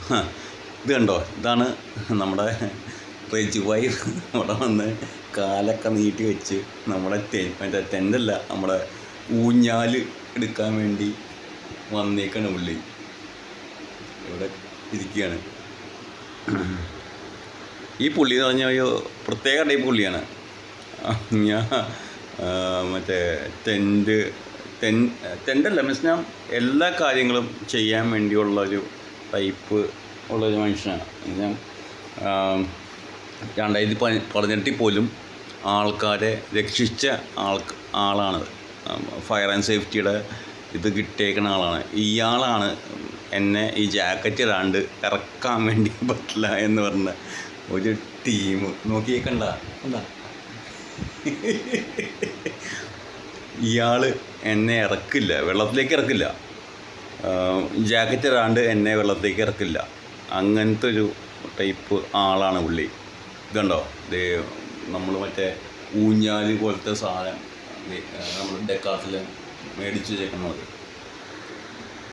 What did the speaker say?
ഇത് കണ്ടോ, ഇതാണ് നമ്മുടെ റെജുവായി അവിടെ വന്ന് കാലൊക്കെ നീട്ടി വെച്ച് നമ്മുടെ മറ്റേ ടെൻ്റല്ല, നമ്മുടെ ഊഞ്ഞാൽ എടുക്കാൻ വേണ്ടി വന്നേക്കാണ് പുള്ളി. ഇവിടെ ഇരിക്കുകയാണ്. ഈ പുള്ളി എന്ന് പറഞ്ഞാൽ ഒരു പ്രത്യേക ടൈപ്പ് പുള്ളിയാണ്. ഞാൻ മറ്റേ ടെൻ്റല്ല മീൻസ് ഞാൻ എല്ലാ കാര്യങ്ങളും ചെയ്യാൻ വേണ്ടിയുള്ളൊരു ടൈപ്പ് ഉള്ളൊരു മനുഷ്യനാണ്. ഞാൻ 2018 പോലും ആൾക്കാരെ രക്ഷിച്ച ആളാണത്. ഫയർ ആൻഡ് സേഫ്റ്റിയുടെ ഇത് കിട്ടിയേക്കുന്ന ആളാണ്. ഇയാളാണ് എന്നെ ഈ ജാക്കറ്റ് ഇടാണ്ട് ഇറക്കാൻ വേണ്ടി പറ്റില്ല എന്ന് പറഞ്ഞ ഒരു ടീം. നോക്കിയേക്കണ്ട, ഇയാൾ എന്നെ ഇറക്കില്ല, വെള്ളത്തിലേക്ക് ഇറക്കില്ല. ജാക്കറ്റ് ഇടാണ്ട് എന്നെ വെള്ളത്തിലേക്ക് ഇറക്കില്ല. അങ്ങനത്തെ ഒരു ടൈപ്പ് ആളാണ് പുള്ളി. ഇതുണ്ടോ, ഇത് നമ്മൾ മറ്റേ ഊഞ്ഞാൽ പോലത്തെ സാധനം നമ്മൾ ഡെക്കാർട്ടിൽ മേടിച്ച് വെച്ചേക്കുന്നത്.